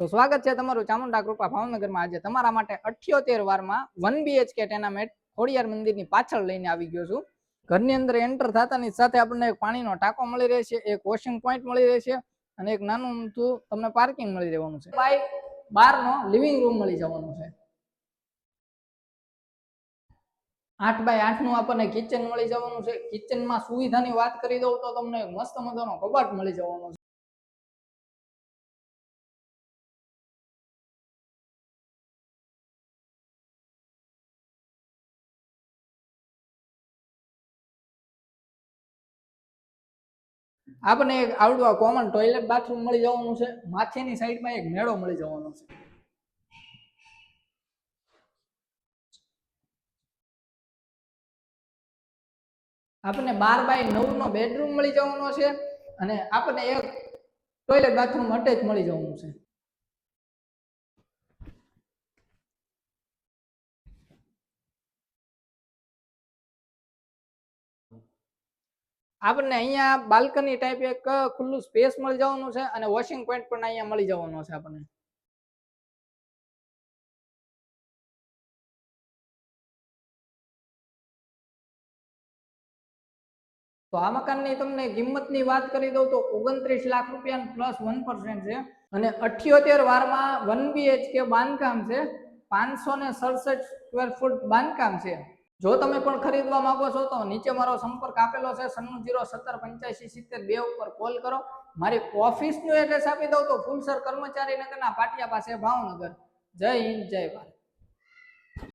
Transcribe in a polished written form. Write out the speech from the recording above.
તો સ્વાગત છે તમારું ચામુંડા કૃપા ભાવનગરમાં। આજે તમારા માટે 78 વારમાં 1 BHK ટેનામેન્ટ ખોડિયાર મંદિરની પાછળ લઈને આવી ગયો છું। ઘરની અંદર એન્ટર થતાની સાથે આપણને એક પાણીનો ટાંકો મળી રહેશે, એક વોશિંગ પોઈન્ટ મળી રહેશે અને એક નાનું અમથું તમને પાર્કિંગ મળી રહેવાનું છે। બાય 12 નો લિવિંગ રૂમ મળી જવાનું છે। 8 બાય 8 નું આપણને કિચન મળી જવાનું છે। કિચનમાં સુવિધાની વાત કરી દઉં તો તમને મસ્ત મજાનો કબાટ મળી જવાનો છે। આપણને એક આવડું કોમન ટોયલેટ બાથરૂમ મળી જવાનું છે। માથેની સાઈડમાં એક મેળો મળી જવાનો છે। આપણને 12 બાય 9 નો બેડરૂમ મળી જવાનો છે અને આપણને એક ટોયલેટ બાથરૂમ અટેચ મળી જવાનું છે। આપણને અહીંયા બાલ્કની ટાઈપ એક ખુલ્લું સ્પેસ મળી જવાનું છે અને વોશિંગ પોઈન્ટ પણ અહીંયા મળી જવાનો છે આપણને। તો આ મકાનની તમને કિંમતની વાત કરી દઉં તો 29 લાખ રૂપિયા પ્લસ 1% છે અને 78 વારમાં 1 BHK બાંધકામ છે। 567 સ્ક્વેર ફૂટ બાંધકામ છે। જો તમે પણ ખરીદવા માંગો છો તો નીચે મારો સંપર્ક આપેલો છે 9017857072 ઉપર કોલ કરો। મારી ઓફિસનું એડ્રેસ આપી દઉં તો ફૂલસર કર્મચારી નગરના પાટિયા પાસે ભાવનગર। જય હિન્દ, જય ભારત।